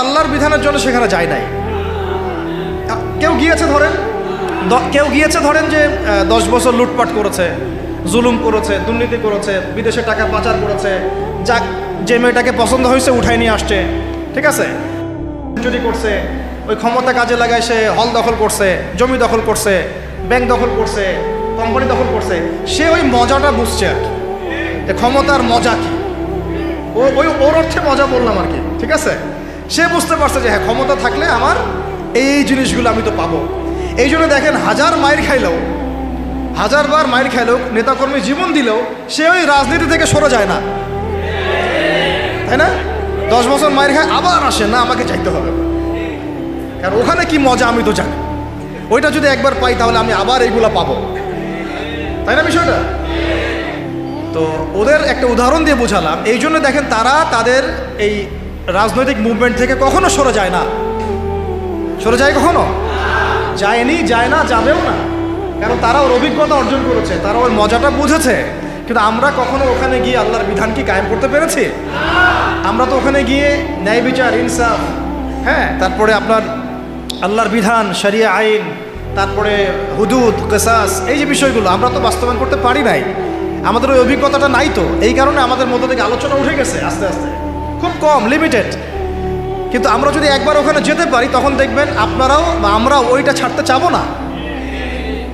আল্লাহর বিধানের জন্য সেখানে যায় নাই। কেউ গিয়েছে ধরেন যে 10 বছর লুটপাট করেছে, জুলুম করেছে, দুর্নীতি করেছে, বিদেশে টাকা পাচার করেছে, যে মেয়েটাকে পছন্দ হয়েছে উঠাই নিয়ে আসছে, ঠিক আছে, চুরি করছে, ওই ক্ষমতা কাজে লাগায় সে হল দখল করছে, জমি দখল করছে, ব্যাংক দখল করছে, কোম্পানি দখল করছে। সে ওই মজাটা বুঝছে আর কি, ক্ষমতার মজা কি, ওর অর্থে মজা বললাম আর কি, ঠিক আছে। সে বুঝতে পারছে যে হ্যাঁ, ক্ষমতা থাকলে আমার এই জিনিসগুলো আমি তো পাবো। এই জন্য দেখেন, হাজার বার মায়ের খাইলেও, নেতাকর্মী জীবন দিলেও সে ওই রাজনীতি থেকে সরে যায় না, তাই না? 10 বছর মায়ের খায়, আবার আসে না, আমাকে চাইতে হবে, কারণ ওখানে কি মজা আমি তো জানি। ওইটা যদি একবার পাই তাহলে আমি আবার এইগুলা পাবো, তাই না বিষয়টা? তো ওদের একটা উদাহরণ দিয়ে বোঝালাম। এই জন্য দেখেন, তারা তাদের এই রাজনৈতিক মুভমেন্ট থেকে কখনো সরে যায় না। সরে যায় কখনো? যায়নি, যায় না, যাবেও না। কারণ তারা ওর অভিজ্ঞতা অর্জন করেছে, তারা ওর মজাটা বুঝেছে। কিন্তু আমরা কখনো ওখানে গিয়ে আল্লাহর বিধান কি কায়েম করতে পেরেছি? আমরা তো ওখানে গিয়ে ন্যায় বিচার, ইনসাফ, হ্যাঁ, তারপরে আপনার আল্লাহর বিধান, শরিয়া আইন, তারপরে হুদুদ, কিসাস, এই যে বিষয়গুলো আমরা তো বাস্তবায়ন করতে পারি নাই। আমাদের ওই অভিজ্ঞতাটা নাই। তো এই কারণে আমাদের মধ্য থেকে আলোচনা উঠে গেছে আস্তে আস্তে, খুব কম, লিমিটেড। কিন্তু আমরা যদি একবার ওখানে যেতে পারি, তখন দেখবেন আপনারাও বা আমরাও ওইটা ছাড়তে চাবো না।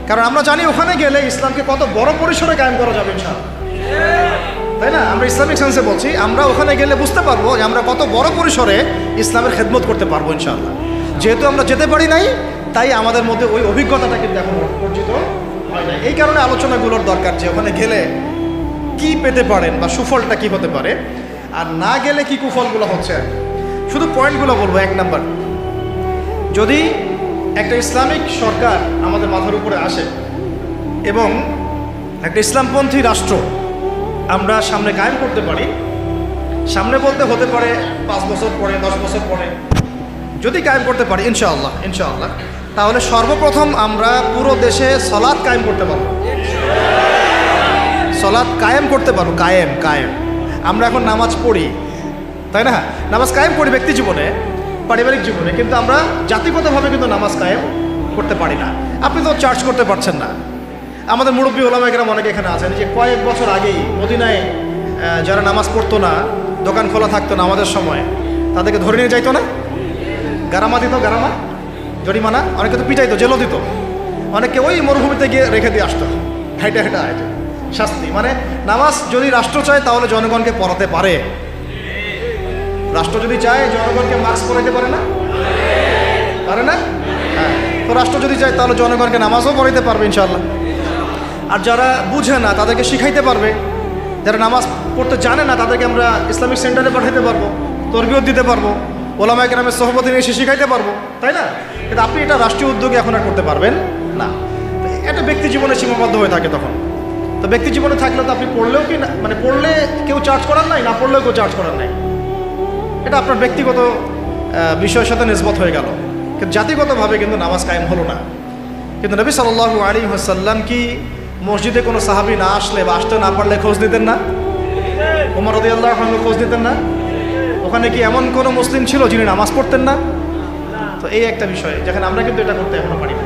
কারণ আমরা জানি ওখানে গেলে ইসলামকে কত বড় পরিসরে কায়েম করা যাবে ইনশাআল্লাহ, তাই না? আমরা ইসলামিক সেন্সে বলছি, আমরা ওখানে গেলে বুঝতে পারবো যে আমরা কত বড় পরিসরে ইসলামের খেদমত করতে পারবো ইনশাআল্লাহ। যেহেতু আমরা যেতে পারি নাই, তাই আমাদের মধ্যে ওই অভিজ্ঞতাটা কিন্তু এখন অর্জিত হয় না। এই কারণে আলোচনাগুলোর দরকার, যে ওখানে গেলে কি পেতে পারেন বা সুফলটা কি হতে পারে, আর না গেলে কি কুফলগুলো হচ্ছে। শুধু পয়েন্টগুলো বলবো। 1 নাম্বার, যদি একটা ইসলামিক সরকার আমাদের মাথার উপরে আসে এবং একটা ইসলামপন্থী রাষ্ট্র আমরা সামনে কায়েম করতে পারি, সামনে বলতে হতে পারে 5 বছর পরে, 10 বছর পরে, যদি কায়েম করতে পারি ইনশাআল্লাহ, তাহলে সর্বপ্রথম আমরা পুরো দেশে সালাত কায়েম করতে পারবো। সালাত কায়েম করতে পারবো, কায়েম। আমরা এখন নামাজ পড়ি, তাই না? নামাজ কায়েম করি ব্যক্তি জীবনে, পারিবারিক জীবনে, কিন্তু আমরা জাতিগতভাবে কিন্তু নামাজ কায়েম করতে পারি না। আপনি তো চার্জ করতে পারছেন না। আমাদের মুরব্বী ওলামায়ে কেরাম অনেকে এখানে আছেন, যে কয়েক বছর আগেই মদিনায় যারা নামাজ পড়তো না, দোকান খোলা থাকতো না আমাদের সময়, তাদেরকে ধরে নিয়ে যাইতো না, গারামা দিত, জরিমানা, অনেকে তো পিটাইতো, জেলও দিত, অনেকে ওই মরুভূমিতে গিয়ে রেখে দিয়ে আসতো, হাইটে শাস্তি। মানে নামাজ যদি রাষ্ট্র চায় তাহলে জনগণকে পড়াতে পারে। রাষ্ট্র যদি চায় জনগণকে মাস্ক পড়াইতে পারে না? হ্যাঁ। তো রাষ্ট্র যদি চায় তাহলে জনগণকে নামাজও পড়াইতে পারবে ইনশাআল্লাহ। আর যারা বুঝে না তাদেরকে শিখাইতে পারবে। যারা নামাজ পড়তে জানে না তাদেরকে আমরা ইসলামিক সেন্টারে পাঠাইতে পারবো, তরবিয়ত দিতে পারবো, ওলামায়ে কেরামের সোহবতে নিয়ে এসে শিখাইতে পারবো, তাই না? কিন্তু আপনি এটা রাষ্ট্রীয় উদ্যোগে এখন আর করতে পারবেন না। এটা ব্যক্তি জীবনে সীমাবদ্ধ হয়ে থাকে তখন। তো ব্যক্তি জীবনে থাকলে তো আপনি পড়লেও কি না, মানে পড়লে কেউ চার্জ করার নাই, না পড়লেও কেউ চার্জ করার নাই। এটা আপনার ব্যক্তিগত বিষয়ের সাথে নিসবত হয়ে গেল, কিন্তু জাতিগতভাবে কিন্তু নামাজ কায়েম হলো না। কিন্তু নবী সাল্লাল্লাহু আলাইহি ওয়াসাল্লাম কি মসজিদে কোনো সাহাবী না আসলে বা আসতে না পারলে খোঁজ দিতেন না? ওমর রাদিয়াল্লাহু আনহু খোঁজ দিতেন না? ওখানে কি এমন কোনো মুসলিম ছিল যিনি নামাজ পড়তেন না? তো এই একটা বিষয়, যেখানে আমরা কিন্তু এটা করতে এখনো পারি না।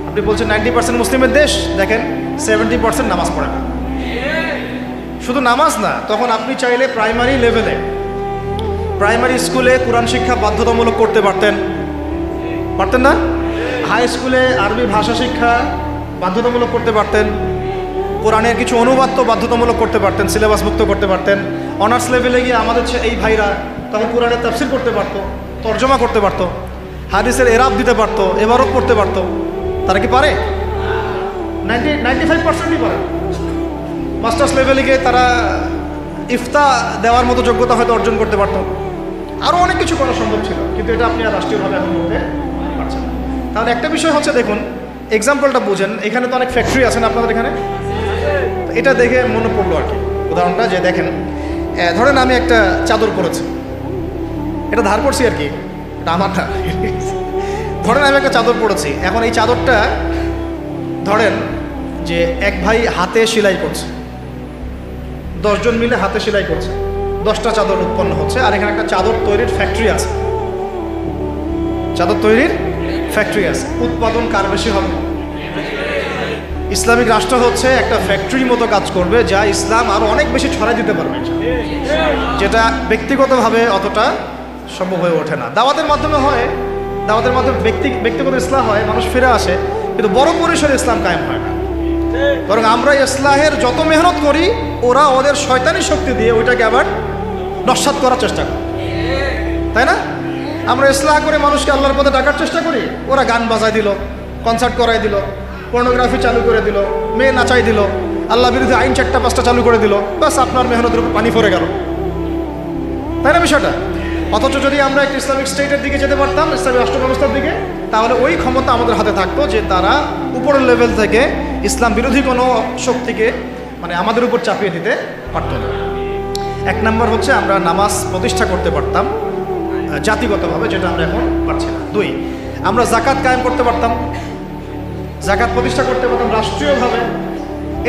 আপনি বলছেন 90% মুসলিমের দেশ, দেখেন 70% নামাজ পড়ে না। শুধু নামাজ না, তখন আপনি চাইলে প্রাইমারি লেভেলে, প্রাইমারি স্কুলে কোরআন শিক্ষা বাধ্যতামূলক করতে পারতেন না? হাই স্কুলে আরবি ভাষা শিক্ষা বাধ্যতামূলক করতে পারতেন, কোরআনের কিছু অনুবাদ তো বাধ্যতামূলক করতে পারতেন, সিলেবাসভুক্ত করতে পারতেন। অনার্স লেভেলে গিয়ে আমাদের এই ভাইরা তখন কোরআনের তাফসীর করতে পারতো, তর্জমা করতে পারতো, হাদিসের এরাব দিতে পারতো, এবারত পড়তে পারতো। তারা কি পারে? 95%ই পারে। মাস্টার্স লেভেলে গিয়ে তারা ইফতা দেওয়ার মতো যোগ্যতা হয়তো অর্জন করতে পারতো। আরও অনেক কিছু করা সম্ভব ছিল, কিন্তু এটা আপনি আর রাষ্ট্রীয়ভাবে এখন করতে পারছেন না। তাহলে একটা বিষয় হচ্ছে, দেখুন এক্সাম্পলটা বুঝেন, এখানে তো অনেক ফ্যাক্টরি আছেন আপনাদের এখানে, এটা দেখে মনে পড়লো আর কি উদাহরণটা, যে দেখেন ধরেন আমি একটা চাদর পরেছি, এটা ধার করছি আর কি, এটা আমার না। ধরেন আমি একটা চাদর পরেছি, এখন এই চাদরটা ধরেন যে এক ভাই হাতে সেলাই করছে, 10 জন মিলে হাতে সেলাই করছে, 10টা চাদর উৎপন্ন হচ্ছে, আর এখানে একটা চাদর তৈরির ফ্যাক্টরি আছে, চাদর তৈরির ফ্যাক্টরি আছে। উৎপাদন কার বেশি হবে? ইসলামিক রাষ্ট্র হচ্ছে একটা ফ্যাক্টরির মতো কাজ করবে, যা ইসলাম আরও অনেক বেশি ছড়াই দিতে পারবে, যেটা ব্যক্তিগতভাবে অতটা সম্ভব হয়ে ওঠে না। দাওয়াতের মাধ্যমে হয়, দাওয়াতের মাধ্যমে ব্যক্তিগত ইসলাম হয়, মানুষ ফিরে আসে, কিন্তু বড় পরিসরে ইসলাম কায়েম হয় না। বরং আমরা ইসলাহের যত মেহনত করি, ওরা ওদের শয়তানি শক্তি দিয়ে ওইটাকে আবার নস্যাৎ করার চেষ্টা করে, তাই না? আমরা ইসলাহ করে মানুষকে আল্লাহর পথে ডাকার চেষ্টা করি, ওরা গান বাজায় দিল, কনসার্ট করাই দিল, পর্নোগ্রাফি চালু করে দিল, মেয়ে নাচাই দিল, আল্লাহ বিরুদ্ধে আইন 4টা-5টা চালু করে দিল, বাস আপনার মেহনতের উপর পানি পড়ে গেল, তাই না বিষয়টা? অথচ যদি আমরা একটা ইসলামিক স্টেটের দিকে যেতে পারতাম, ইসলামিক রাষ্ট্র ব্যবস্থার দিকে, তাহলে ওই ক্ষমতা আমাদের হাতে থাকতো যে তারা উপরের লেভেল থেকে ইসলাম বিরোধী কোনো শক্তিকে মানে আমাদের উপর চাপিয়ে দিতে পারত না। 1 নম্বর হচ্ছে আমরা নামাজ প্রতিষ্ঠা করতে পারতাম জাতিগতভাবে, যেটা আমরা এখন পারছি না। 2, আমরা জাকাত কায়েম করতে পারতাম, জাকাত প্রতিষ্ঠা করতে পারতাম রাষ্ট্রীয়ভাবে।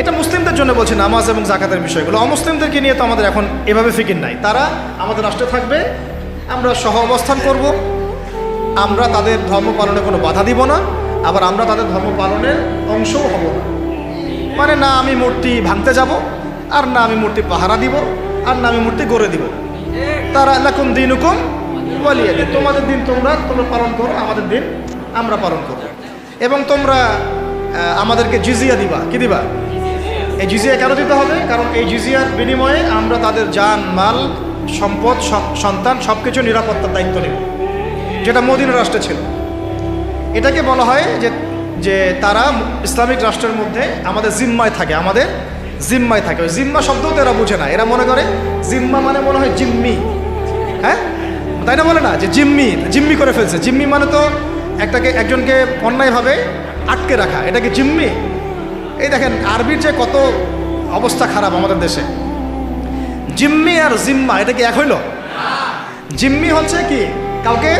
এটা মুসলিমদের জন্য বলছি, নামাজ এবং জাকাতের বিষয়গুলো। অমুসলিমদেরকে নিয়ে তো আমাদের এখন এভাবে ফিকির নাই। তারা আমাদের রাষ্ট্রে থাকবে, আমরা সহ অবস্থান করব, আমরা তাদের ধর্ম পালনে কোনো বাধা দিব না, আবার আমরা তাদের ধর্ম পালনের অংশও হব না। মানে না আমি মূর্তি ভাঙতে যাব, আর না আমি মূর্তি পাহারা দিব, আর না আমি মূর্তি গড়ে দিব। তারা লাকুম দিনুকুম ওয়ালিয়া দিন, তোমাদের দিন তোমরা পালন করো, আমাদের দিন আমরা পালন করব। এবং তোমরা আমাদেরকে জিজিয়া দিবা। কি দিবা? এই জিজিয়া কেন দিতে হবে? কারণ এই জিজিয়ার বিনিময়ে আমরা তাদের জান, মাল, সম্পদ, সন্তান সব কিছু নিরাপত্তার দায়িত্ব নেব, যেটা মদিনা রাষ্ট্রে ছিল। এটাকে বলা হয় যে তারা ইসলামিক রাষ্ট্রের মধ্যে আমাদের জিম্মায় থাকে, আমাদের জিম্মায় থাকে। ওই জিম্মা শব্দও তো এরা বুঝে না, এরা মনে করে জিম্মা মানে মনে হয় জিম্মি, হ্যাঁ তাই না? বলে না যে জিম্মি করে ফেলছে। জিম্মি মানে তো একজনকে অন্যায়ভাবে আটকে রাখা, এটাকে জিম্মি। এই দেখেন আরবির যে কত অবস্থা খারাপ আমাদের দেশে। জিম্মি আর জিম্মা এটা কি এক হইল? জিম্মি হচ্ছে কি কাউকে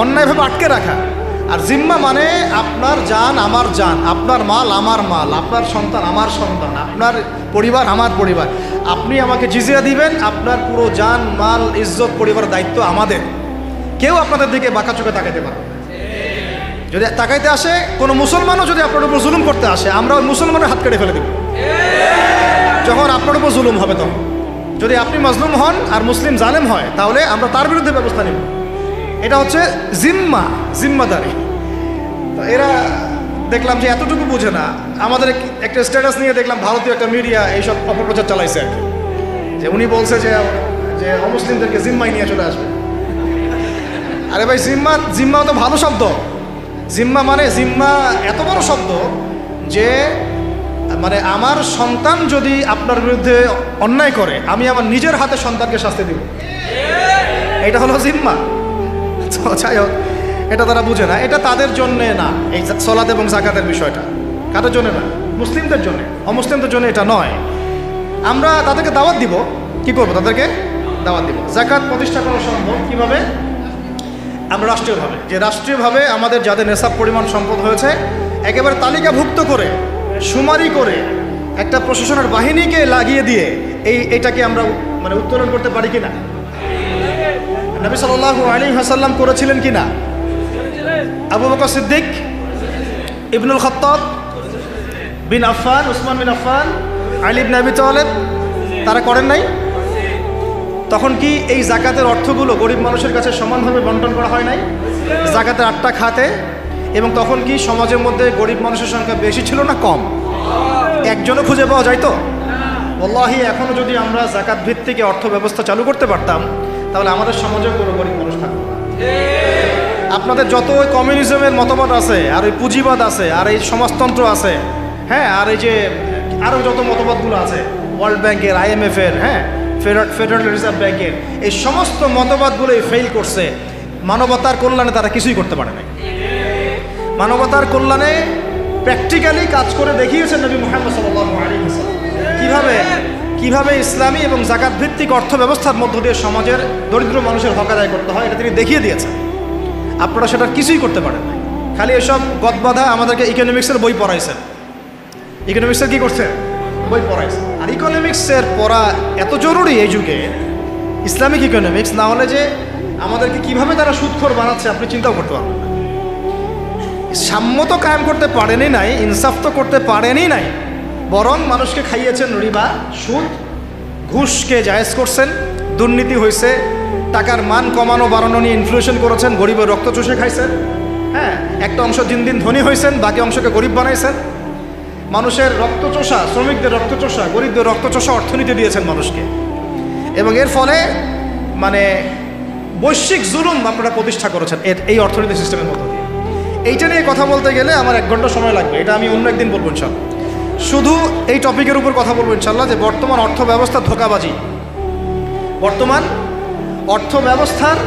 অন্যায়ভাবে আটকে রাখা, আর জিম্মা মানে আপনার জান আমার জান, আপনার মাল আমার মাল, আপনার সন্তান আমার সন্তান, আপনার পরিবার আমার পরিবার। আপনি আমাকে জিজিয়া দিবেন, আপনার পুরো জান, মাল, ইজ্জত, পরিবারের দায়িত্ব আমাদের। কেউ আপনাদের দিকে বাঁকা চোখে তাকাইতে পারবে না। যদি তাকাইতে আসে কোনো মুসলমানও যদি আপনার উপর জুলুম করতে আসে, আমরা ওই মুসলমানের হাত কেটে ফেলে দেব যখন আপনার উপর জুলুম হবে। তখন যদি আপনি মাজলুম হন আর মুসলিম জালেম হয়, তাহলে আমরা তার বিরুদ্ধে ব্যবস্থা নেব। এটা হচ্ছে জিম্মাদারি। তো এরা দেখলাম যে এতটুকু বুঝে না। আমাদের একটা স্ট্যাটাস নিয়ে দেখলাম ভারতীয় একটা মিডিয়া এইসব অপপ্রচার চালাইছে আর কি, যে উনি বলছে যে অমুসলিমদেরকে জিম্মায় নিয়ে চলে আসবে। আরে ভাই, জিম্মা তো ভালো শব্দ। জিম্মা এত বড় শব্দ যে মানে আমার সন্তান যদি আপনার বিরুদ্ধে অন্যায় করে, আমি আমার নিজের হাতে সন্তানকে শাস্তি দিব, এটা হলো জিম্মা। যাই হোক, এটা তারা বুঝে না। এটা তাদের জন্যে না, এই সালাত এবং যাকাতের বিষয়টা কাদের জন্য না? মুসলিমদের জন্য। অমুসলিমদের জন্য এটা নয়। আমরা তাদেরকে দাওয়াত দিব। কি করব? তাদেরকে দাওয়াত দিব। যাকাত প্রতিষ্ঠা করা সম্ভব কিভাবে? আমরা রাষ্ট্রীয়ভাবে আমাদের যাদের নেশাব পরিমাণ সম্পদ হয়েছে, একেবারে তালিকাভুক্ত করে, সুমারি করে, একটা প্রশাসনের বাহিনীকে লাগিয়ে দিয়ে এইটাকে আমরা মানে উত্তোলন করতে পারি কিনা? নবী সাল্লাল্লাহু আলাইহি ওয়াসাল্লাম করেছিলেন কিনা? আবু বকর সিদ্দিক, ইবনুল খাত্তাব বিন আফফান, উসমান বিন আফফান, আলী ইবনে আবি তালেব, তারা করেন নাই? তখন কি এই যাকাতের অর্থগুলো গরিব মানুষের কাছে সমানভাবে বন্টন করা হয় নাই? যাকাতের 8টা খাতে। এবং তখন কি সমাজের মধ্যে গরিব মানুষের সংখ্যা বেশি ছিল না কম? একজনও খুঁজে পাওয়া যায় তো? ওয়াল্লাহি এখনও যদি আমরা যাকাত ভিত্তিক অর্থ ব্যবস্থা চালু করতে পারতাম, তাহলে আমাদের সমাজে কোনো গরিব মানুষ থাকতো না। আপনাদের যত ওই কমিউনিজমের মতবাদ আছে, আর ওই পুঁজিবাদ আছে, আর এই সমাজতন্ত্র আছে, হ্যাঁ, আর এই যে আরও যত মতবাদগুলো আছে, ওয়ার্ল্ড ব্যাংকের, IMF-এর, হ্যাঁ, ফেডারেল রিজার্ভ ব্যাংকের, এই সমস্ত মতবাদগুলোই ফেল করছে। মানবতার কল্যাণে তারা কিছুই করতে পারে নাই। মানবতার কল্যাণে প্র্যাকটিক্যালি কাজ করে দেখিয়েছেন নবী মুহাম্মদ সাল্লাল্লাহু আলাইহি ওয়াসাল্লাম কিভাবে ইসলামী এবং যাকাত ভিত্তিক অর্থ ব্যবস্থার মধ্য দিয়ে সমাজের দরিদ্র মানুষের হক আদায় করতে হয়, এটা তিনি দেখিয়ে দিয়েছেন। আপনারা সেটা কিছুই করতে পারেন না। খালি এসব গদবাধা আমাদেরকে ইকোনমিক্সের বই পড়াইছেন। ইকোনমিক্সের কি করছেন? বই পড়াইছেন। আর ইকোনমিক্সের পড়া এত জরুরি এই যুগে, ইসলামিক ইকোনমিক্স না হলে যে আমাদেরকে কিভাবে তারা সুদখোর বানাচ্ছে আপনি চিন্তাও করতে পারবেন না। সাম্য তো কায়েম করতে পারেনি নাই, ইনসাফ তো করতে পারেনি নাই, বরং মানুষকে খাইয়েছেন রিবা, সুদ, ঘুষকে জায়েজ করছেন, দুর্নীতি হয়েছে, টাকার মান কমানো বাড়ানো নিয়ে ইনফ্লেশন করেছেন, গরিবের রক্ত চুষে খাইছেন। হ্যাঁ, একটা অংশ দিন দিন ধনী হয়েছেন, বাকি অংশকে গরিব বানাইছেন। মানুষের রক্তচোষা, শ্রমিকদের রক্তচোষা, গরিবদের রক্তচোষা অর্থনীতি দিয়েছেন মানুষকে, এবং এর ফলে মানে বৈশ্বিক জুলুম আপনারা প্রতিষ্ঠা করেছেন এই অর্থনীতি সিস্টেমের মধ্য দিয়ে। এইটা নিয়ে কথা বলতে গেলে আমার 1 ঘন্টা সময় লাগবে, এটা আমি অন্য একদিন বলবো ইনশাল্লাহ। শুধু এই টপিকের উপর কথা বলবো ইনশাল্লাহ, যে বর্তমান অর্থ ব্যবস্থার ধোঁকাবাজি, বর্তমান অর্থ ব্যবস্থার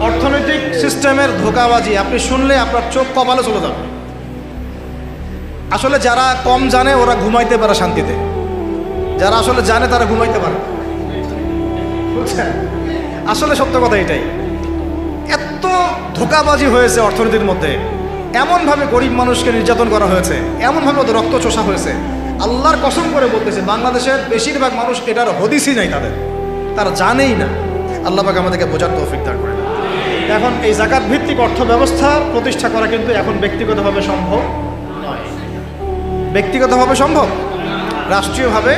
অর্থনৈতিক সিস্টেমের ধোঁকাবাজি আপনি শুনলে আপনার চোখ কপালে চলে যাবে। আসলে যারা কম জানে ওরা ঘুমাইতে পারে শান্তিতে, যারা আসলে জানে তারা ঘুমাইতে পারে, বুঝছেন? আসলে সত্য কথা এটাই। এত ধোঁকাবাজি হয়েছে অর্থনীতির মধ্যে, এমনভাবে গরিব মানুষকে নির্যাতন করা হয়েছে, এমনভাবে ওদের রক্ত চোষা হয়েছে। আল্লাহর কসম করে বলতেছে, বাংলাদেশের বেশিরভাগ মানুষ এটার হদিসই নাই তাদের, তারা জানেই না। আল্লাহ পাক আমাদেরকে বোঝার তৌফিক দান করেন। এখন এই যাকাত ভিত্তিক অর্থ ব্যবস্থা প্রতিষ্ঠা করা কিন্তু এখন ব্যক্তিগতভাবে সম্ভব নয়। ব্যক্তিগতভাবে সম্ভব, রাষ্ট্রীয়ভাবে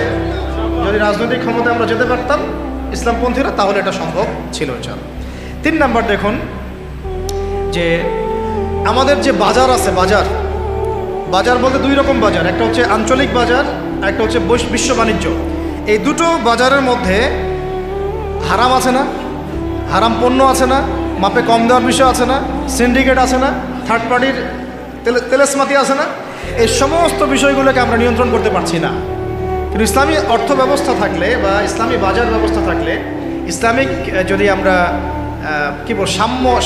যদি রাজনৈতিক ক্ষমতায় আমরা যেতে পারতাম ইসলামপন্থীরা, তাহলে এটা সম্ভব ছিল ইনশাআল্লাহ। 3 নাম্বার দেখুন যে আমাদের যে বাজার আছে, বাজার বলতে 2 রকম বাজার, একটা হচ্ছে আঞ্চলিক বাজার, একটা হচ্ছে বিশ্ব বাণিজ্য। এই দুটো বাজারের মধ্যে হারাম আছে না, হারাম পণ্য আছে না, মাপে কম দেওয়ার বিষয় আছে না, সিন্ডিকেট আছে না, থার্ড পার্টির তেলেসমাতি আছে না, এই সমস্ত বিষয়গুলোকে আমরা নিয়ন্ত্রণ করতে পারছি না। কিন্তু ইসলামী অর্থ ব্যবস্থা থাকলে বা ইসলামী বাজার ব্যবস্থা থাকলে, ইসলামিক যদি আমরা কী বল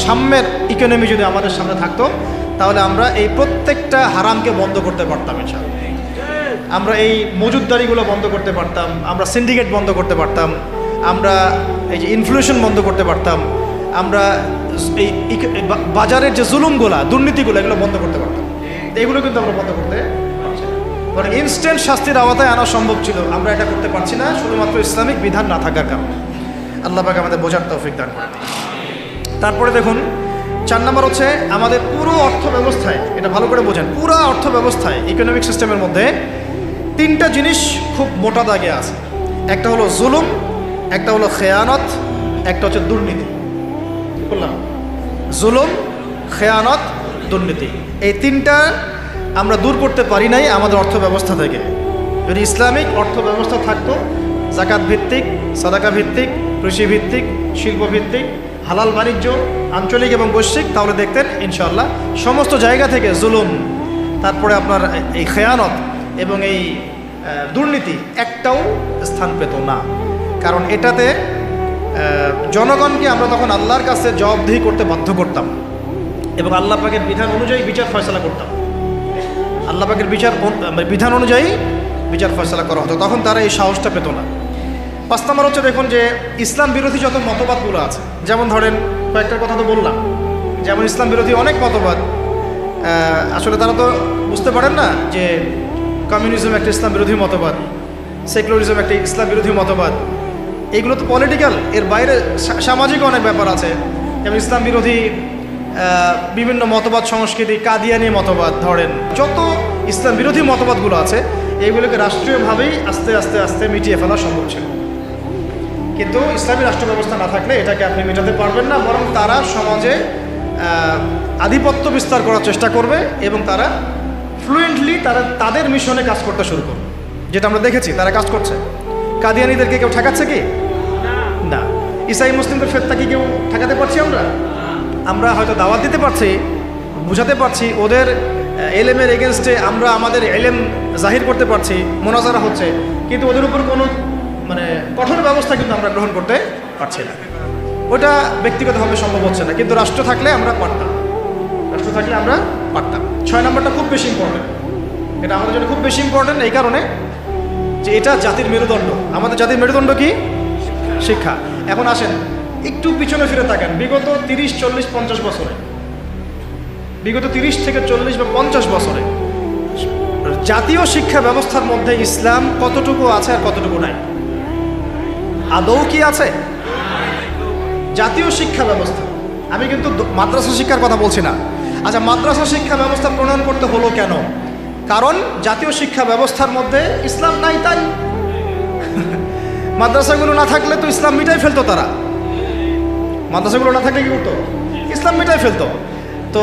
সাম্যের ইকোনমি যদি আমাদের সামনে থাকতো, তাহলে আমরা এই প্রত্যেকটা হারামকে বন্ধ করতে পারতাম ইনশাআল্লাহ। আমরা এই মজুদদারিগুলো বন্ধ করতে পারতাম, আমরা সিন্ডিকেট বন্ধ করতে পারতাম, আমরা এই যে ইনফ্লেশন বন্ধ করতে পারতাম, আমরা এই বাজারের যে জুলুমগুলা, দুর্নীতিগুলো, এগুলো বন্ধ করতে পারতাম। এগুলো কিন্তু আমরা বন্ধ করতে পারছি না, বরং ইনস্ট্যান্ট শাস্তির আওতায় আনা সম্ভব ছিল, আমরা এটা করতে পারছি না শুধুমাত্র ইসলামিক বিধান না থাকার কারণে। আল্লাহ পাক আমাদের বোঝার তৌফিক দান করেন। তারপরে দেখুন 4 নম্বর হচ্ছে আমাদের পুরো অর্থ ব্যবস্থায়, এটা ভালো করে বোঝেন, পুরো অর্থ ব্যবস্থায় ইকোনমিক সিস্টেমের মধ্যে 3টা জিনিস খুব মোটা দাগে আছে। একটা হলো জুলুম, একটা হলো খেয়ানত, একটা হচ্ছে দুর্নীতি। বললাম জুলুম, খেয়ানত, দুর্নীতি, এই 3টা আমরা দূর করতে পারি নাই আমাদের অর্থ ব্যবস্থা থেকে। যদি ইসলামিক অর্থ ব্যবস্থা থাকতো, যাকাত ভিত্তিক, সাদাকা ভিত্তিক, কৃষি ভিত্তিক, শিল্প ভিত্তিক, হালাল বাণিজ্য, আঞ্চলিক এবং বৈশ্বিক, তাহলে দেখতেন ইনশাআল্লাহ সমস্ত জায়গা থেকে জুলুম, তারপরে আপনার এই খেয়ানত এবং এই দুর্নীতি একটাও স্থান পেত না। কারণ এটাতে জনগণকে আমরা তখন আল্লাহর কাছে জবাবদিহি করতে বাধ্য করতাম এবং আল্লাহ পাকের বিধান অনুযায়ী বিচার ফয়সালা করতাম। আল্লাহ পাকের বিধান অনুযায়ী বিচার ফয়সালা করা হতো, তখন তারা এই সাহসটা পেত না। 5 নম্বর হচ্ছে দেখুন যে ইসলাম বিরোধী যত মতবাদগুলো আছে, যেমন ধরেন কয়েকটার কথা তো বললাম, যেমন ইসলাম বিরোধী অনেক মতবাদ, আসলে তারা তো বুঝতে পারেন না যে কমিউনিজম একটা ইসলাম বিরোধী মতবাদ, সেকুলারিজম একটা ইসলাম বিরোধী মতবাদ, এগুলো তো পলিটিক্যাল, এর বাইরে সামাজিক অনেক ব্যাপার আছে। যেমন ইসলাম বিরোধী বিভিন্ন মতবাদ, সংস্কৃতি, কাদিয়ানি মতবাদ, ধরেন যত ইসলাম বিরোধী মতবাদগুলো আছে, এইগুলোকে রাষ্ট্রীয়ভাবেই আস্তে আস্তে আস্তে মিটিয়ে ফেলা সম্ভব ছিল। কিন্তু ইসলামী রাষ্ট্র ব্যবস্থা না থাকলে এটাকে আপনি মেটাতে পারবেন না, বরং তারা সমাজে আধিপত্য বিস্তার করার চেষ্টা করবে এবং তারা ফ্লুয়েন্টলি তাদের মিশনে কাজ করতে শুরু করবে, যেটা আমরা দেখেছি তারা কাজ করছে। কাদিয়ানিদেরকে কেউ ঠেকাচ্ছে কি? না। ইসাই মুসলিমদের ফেতনা কি কেউ ঠেকাতে পারছি? আমরা হয়তো দাওয়াত দিতে পারছি, বুঝাতে পারছি, ওদের এলেমের এগেনস্টে আমরা আমাদের এলেম জাহির করতে পারছি, মোনাজারা হচ্ছে, কিন্তু ওদের উপর কোনো কঠোর ব্যবস্থা কিন্তু আমরা গ্রহণ করতে পারছি না। ওটা ব্যক্তিগতভাবে সম্ভব হচ্ছে না, কিন্তু রাষ্ট্র থাকলে আমরা পারতাম, 6 নম্বরটা খুব বেশি ইম্পর্টেন্ট, এটা আমাদের জন্য খুব বেশি ইম্পর্টেন্ট এই কারণে যে এটা জাতির মেরুদণ্ড। আমাদের জাতির মেরুদণ্ড কি? শিক্ষা। এখন আসেন একটু পিছনে ফিরে থাকেন, বিগত 30, 40, 50 বছরে, বিগত 30 থেকে 40 বা 50 বছরে জাতীয় শিক্ষা ব্যবস্থার মধ্যে ইসলাম কতটুকু আছে আর কতটুকু নাই? আদৌ কি আছে? জাতীয় শিক্ষা ব্যবস্থা, আমি কিন্তু মাদ্রাসা শিক্ষার কথা বলছি না, আচ্ছা, মাদ্রাসা শিক্ষা ব্যবস্থা প্রণয়ন করতে হলো কেন? কারণ জাতীয় শিক্ষা ব্যবস্থার মধ্যে ইসলাম নাই, তাই মাদ্রাসাগুলো না থাকলে তো ইসলাম মিটাই ফেলতো তারা। মাদ্রাসাগুলো না থাকলে কি করতো? ইসলাম মিটাই ফেলতো। তো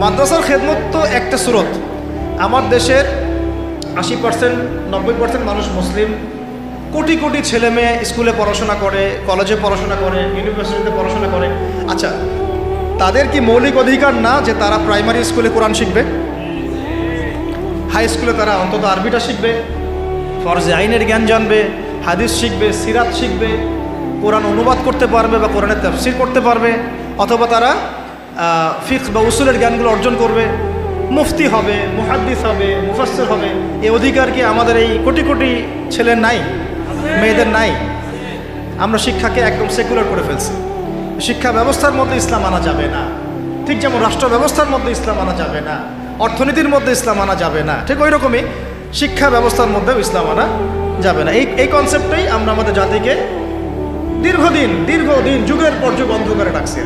মাদ্রাসার খেদমত তো একটা সুরত। আমার দেশের 80% 90% মানুষ মুসলিম, কোটি কোটি ছেলে মেয়ে স্কুলে পড়াশোনা করে, কলেজে পড়াশোনা করে, ইউনিভার্সিটিতে পড়াশোনা করে। আচ্ছা, তাদের কি মৌলিক অধিকার না যে তারা প্রাইমারি স্কুলে কোরআন শিখবে, হাই স্কুলে তারা অন্তত আরবিটা শিখবে, ফরজে আইনের জ্ঞান জানবে, হাদিস শিখবে, সিরাত শিখবে, কোরআন অনুবাদ করতে পারবে বা কোরআনের তাফসীর করতে পারবে, অথবা তারা ফিকহ বা উসুলের জ্ঞানগুলো অর্জন করবে, মুফতি হবে, মুহাদ্দিস হবে, মুফাসসির হবে? এই অধিকার কি আমাদের এই কোটি কোটি ছেলের নাই, মেয়েদের নাই? আমরা শিক্ষাকে একদম সেকুলার করে ফেলছি। শিক্ষা ব্যবস্থার মধ্যে ইসলাম আনা যাবে না, ঠিক যেমন রাষ্ট্র ব্যবস্থার মধ্যে ইসলাম আনা যাবে না, অর্থনীতির মধ্যে ইসলাম আনা যাবে না, ঠিক ওই রকমই শিক্ষা ব্যবস্থার মধ্যেও ইসলাম আনা যাবে না। এই কনসেপ্টটাই আমরা আমাদের জাতিকে দীর্ঘদিন যুগের পর যুগ অন্ধকারে রাখছি।